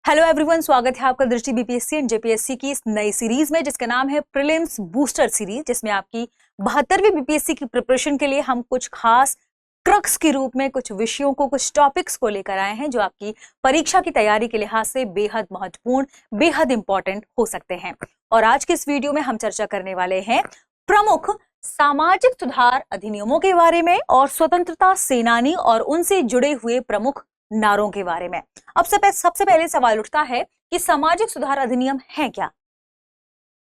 Hello everyone, स्वागत है आपका दृष्टि बीपीएससी एंड जेपीएससी की इस नई सीरीज में जिसका नाम है प्रीलिम्स बूस्टर सीरीज, जिसमें आपकी 72वीं बीपीएससी की प्रिपरेशन के लिए हम कुछ खास क्रक्स के रूप में कुछ विषयों को, कुछ टॉपिक्स को लेकर आए हैं जो आपकी परीक्षा की तैयारी के लिहाज से बेहद महत्वपूर्ण, बेहद इंपॉर्टेंट हो सकते हैं। और आज के इस वीडियो में हम चर्चा करने वाले हैं प्रमुख सामाजिक सुधार अधिनियमों के बारे में और स्वतंत्रता सेनानी और उनसे जुड़े हुए प्रमुख नारों के बारे में। अब सबसे पहले सवाल उठता है कि सामाजिक सुधार अधिनियम है क्या।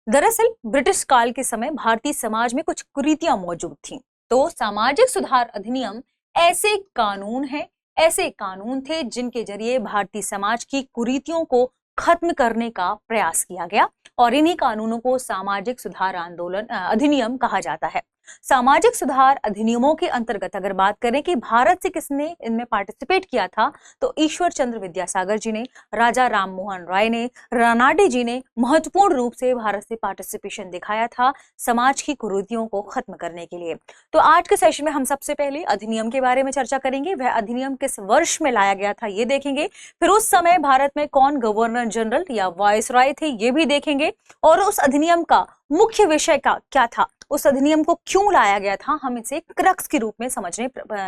दरअसल ब्रिटिश काल के समय भारतीय समाज में कुछ कुरीतियां मौजूद थीं। तो सामाजिक सुधार अधिनियम ऐसे कानून थे जिनके जरिए भारतीय समाज की कुरीतियों को खत्म करने का प्रयास किया गया और इन्हीं कानूनों को सामाजिक सुधार अधिनियम कहा जाता है। सामाजिक सुधार अधिनियमों के अंतर्गत अगर बात करें कि भारत से किसने इनमें पार्टिसिपेट किया था, तो ईश्वर चंद्र विद्यासागर जी ने, राजा राम मोहन राय ने, रानाडे जी ने महत्वपूर्ण रूप से भारत से पार्टिसिपेशन दिखाया था समाज की कुरीतियों को खत्म करने के लिए। तो आज के सेशन में हम सबसे पहले अधिनियम के बारे में चर्चा करेंगे। वह अधिनियम किस वर्ष में लाया गया था ये देखेंगे, फिर उस समय भारत में कौन गवर्नर जनरल या वायसराय थे ये भी देखेंगे, और उस अधिनियम का मुख्य विषय क्या था, उस अधिनियम को क्यों लाया गया था, हम इसे क्रक्स के रूप में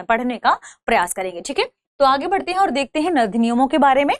पढ़ने का प्रयास करेंगे। ठीक है, तो आगे बढ़ते हैं और देखते हैं अधिनियमों के बारे में।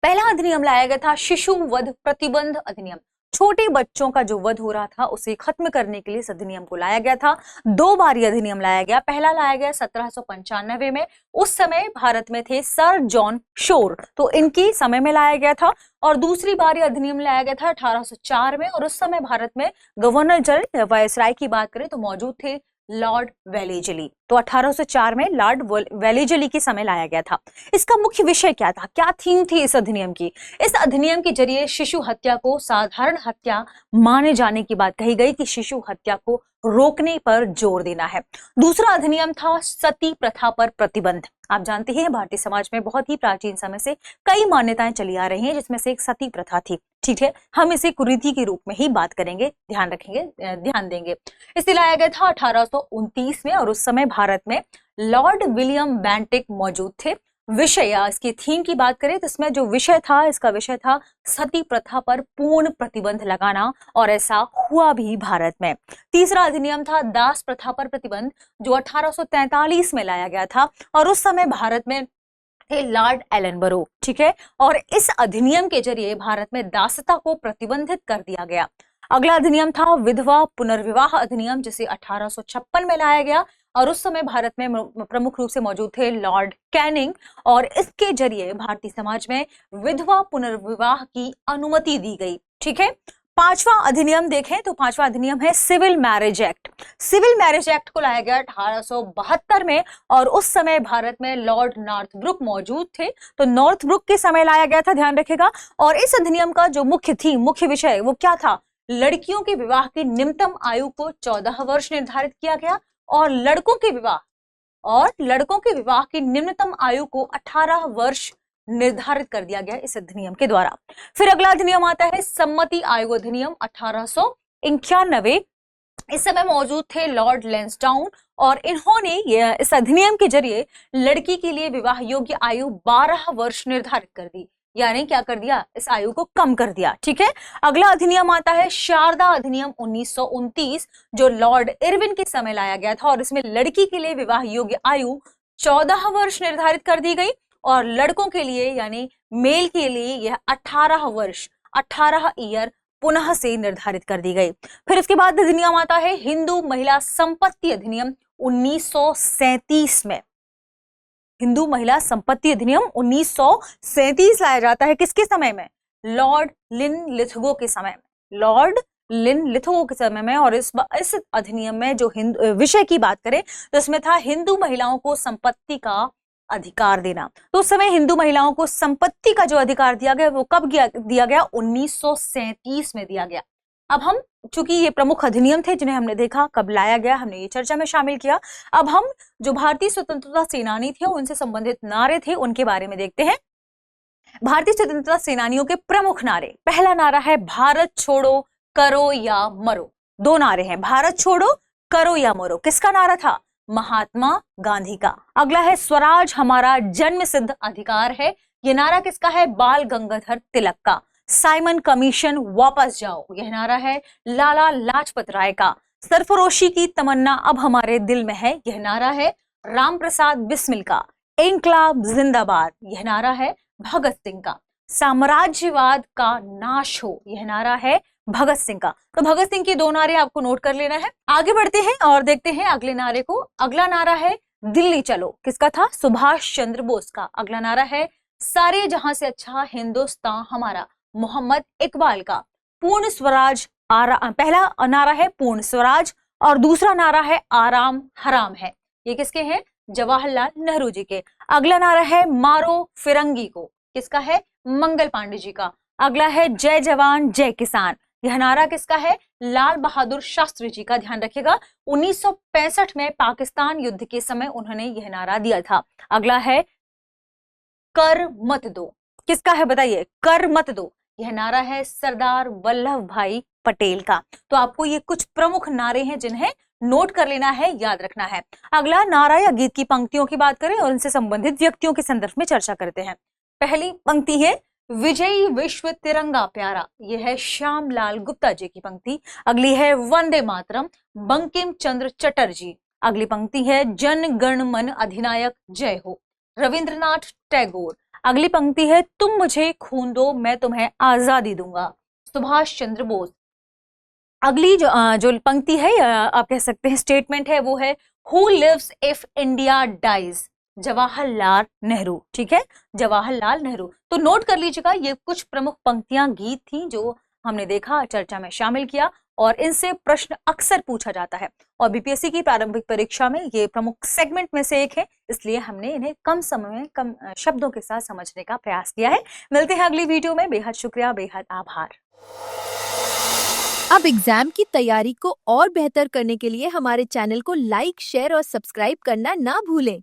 पहला अधिनियम लाया गया था शिशु वध प्रतिबंध अधिनियम। छोटे बच्चों का जो वध हो रहा था उसे खत्म करने के लिए इस अधिनियम को लाया गया था। दो बार यह अधिनियम लाया गया। पहला लाया गया 1795 में, उस समय भारत में थे सर जॉन शोर, तो इनकी समय में लाया गया था। और दूसरी बार यह अधिनियम लाया गया था 1804 में, और उस समय भारत में गवर्नर जनरल वायसराय की बात करें तो मौजूद थे लॉर्ड वेलेजली। तो 1804 में लॉर्ड वेलेजली के समय लाया गया था। इसका मुख्य विषय क्या था, क्या थीम थी इस अधिनियम की। इस अधिनियम के जरिए शिशु हत्या को साधारण हत्या माने जाने की बात कही गई कि शिशु हत्या को रोकने पर जोर देना है। दूसरा अधिनियम था सती प्रथा पर प्रतिबंध। आप जानते हैं भारतीय समाज में बहुत ही प्राचीन समय से कई मान्यताएं चली आ रही हैं, जिसमें से एक सती प्रथा थी। ठीक है, हम इसे कुरीति के रूप में ही बात करेंगे, ध्यान देंगे। इसे लाया गया था 1829 में, और उस समय भारत में लॉर्ड विलियम बेंटिक मौजूद थे। विषय या इसकी थीम की बात करें तो इसमें जो विषय था, इसका विषय था सती प्रथा पर पूर्ण प्रतिबंध लगाना, और ऐसा हुआ भी भारत में। तीसरा अधिनियम था दास प्रथा पर प्रतिबंध, जो 1843 में लाया गया था, और उस समय भारत में थे लॉर्ड एलनबरो। ठीक है, और इस अधिनियम के जरिए भारत में दासता को प्रतिबंधित कर दिया गया। अगला अधिनियम था विधवा पुनर्विवाह अधिनियम, जिसे 1856 में लाया गया, और उस समय भारत में प्रमुख रूप से मौजूद थे लॉर्ड कैनिंग, और इसके जरिए भारतीय समाज में विधवा पुनर्विवाह की अनुमति दी गई। ठीक है, पांचवा अधिनियम देखें तो पांचवा अधिनियम है civil marriage act. Civil marriage act को लाया गया 1872 में, और उस समय भारत में लॉर्ड नॉर्थब्रुक मौजूद थे, तो नॉर्थब्रुक के समय लाया गया था, ध्यान रखिएगा। और इस अधिनियम का जो मुख्य विषय वो क्या था, लड़कियों के विवाह की निम्नतम आयु को 14 वर्ष निर्धारित किया गया, और लड़कों के विवाह की निम्नतम आयु को 18 वर्ष निर्धारित कर दिया गया इस अधिनियम के द्वारा। फिर अगला अधिनियम आता है सम्मति आयोग अधिनियम 1891। इस समय मौजूद थे लॉर्ड लैंसडाउन, और इन्होंने इस अधिनियम के जरिए लड़की के लिए विवाह योग्य आयु 12 वर्ष निर्धारित कर दी, यानी क्या कर दिया, इस आयु को कम कर दिया। ठीक है, अगला अधिनियम आता है शारदा अधिनियम 1929, जो लॉर्ड इरविन के समय लाया गया था, और इसमें लड़की के लिए विवाह योग्य आयु 14 वर्ष निर्धारित कर दी गई, और लड़कों के लिए यानी मेल के लिए यह 18 वर्ष 18 ईयर पुनः से निर्धारित कर दी गई। फिर इसके बाद अधिनियम आता है हिंदू महिला संपत्ति अधिनियम 1937 में। हिंदू महिला संपत्ति अधिनियम 1937 लाया जाता है, किसके समय में, लॉर्ड लिनलिथगो के समय में, लॉर्ड लिनलिथगो के समय में। और इस अधिनियम में जो विषय की बात करें तो इसमें था हिंदू महिलाओं को संपत्ति का अधिकार देना। तो उस समय हिंदू महिलाओं को संपत्ति का जो अधिकार दिया गया वो कब दिया गया, 1937 में दिया गया। अब हम, चूंकि ये प्रमुख अधिनियम थे जिन्हें हमने देखा कब लाया गया, हमने ये चर्चा में शामिल किया। अब हम जो भारतीय स्वतंत्रता सेनानी थे, उनसे संबंधित नारे थे, उनके बारे में देखते हैं। भारतीय स्वतंत्रता सेनानियों के प्रमुख नारे, पहला नारा है भारत छोड़ो करो या मरो। दो नारे हैं, भारत छोड़ो करो या मरो। किसका नारा था, महात्मा गांधी का। अगला है स्वराज हमारा जन्म सिद्ध अधिकार है। ये नारा किसका है? बाल गंगाधर तिलक का। साइमन कमीशन वापस जाओ, यह नारा है लाला लाजपत राय का। सरफरोशी की तमन्ना अब हमारे दिल में है, यह नारा है राम प्रसाद बिस्मिल का। इनकलाब जिंदाबाद, यह नारा है भगत सिंह का। साम्राज्यवाद का नाश हो, यह नारा है भगत सिंह का। तो भगत सिंह के 2 नारे आपको नोट कर लेना है। आगे बढ़ते हैं और देखते हैं अगले नारे को। अगला नारा है दिल्ली चलो, किसका था? सुभाष चंद्र बोस का। अगला नारा है सारे जहां से अच्छा हिंदुस्तान हमारा, मोहम्मद इकबाल का। पूर्ण स्वराज पहला नारा है पूर्ण स्वराज और दूसरा नारा है आराम हराम है। ये किसके हैं? जवाहरलाल नेहरू जी के। अगला नारा है मारो फिरंगी को, किसका है? मंगल पांडे जी का। अगला है जय जवान जय किसान, यह नारा किसका है? लाल बहादुर शास्त्री जी का। ध्यान रखिएगा 1965 में पाकिस्तान युद्ध के समय उन्होंने यह नारा दिया था। अगला है कर मत दो, किसका है बताइए? कर मत दो, यह नारा है सरदार वल्लभ भाई पटेल का। तो आपको ये कुछ प्रमुख नारे हैं जिन्हें नोट कर लेना है, याद रखना है। अगला नारा या गीत की पंक्तियों की बात करें और इनसे संबंधित व्यक्तियों के संदर्भ में चर्चा करते हैं। पहली पंक्ति है विजयी विश्व तिरंगा प्यारा, यह है श्यामलाल गुप्ता जी की पंक्ति। अगली है वंदे मातरम, बंकिम चंद्र चटर्जी। अगली पंक्ति है जन गण मन अधिनायक जय हो, रविंद्रनाथ टैगोर। अगली पंक्ति है तुम मुझे खून दो मैं तुम्हें आजादी दूंगा, सुभाष चंद्र बोस। अगली जो पंक्ति है आप कह सकते हैं स्टेटमेंट है, वो है who lives if India dies, Jawaharlal Nehru. ठीक है, जवाहरलाल नेहरू। तो नोट कर लीजिएगा, ये कुछ प्रमुख पंक्तियां गीत थी जो हमने देखा, चर्चा में शामिल किया और इनसे प्रश्न अक्सर पूछा जाता है और बीपीएससी की प्रारंभिक परीक्षा में ये प्रमुख सेगमेंट में से एक है, इसलिए हमने इन्हें कम समय में कम शब्दों के साथ समझने का प्रयास किया है। मिलते हैं अगली वीडियो में। बेहद शुक्रिया, बेहद आभार। अब एग्जाम की तैयारी को और बेहतर करने के लिए हमारे चैनल को लाइक, शेयर और सब्सक्राइब करना ना भूलें।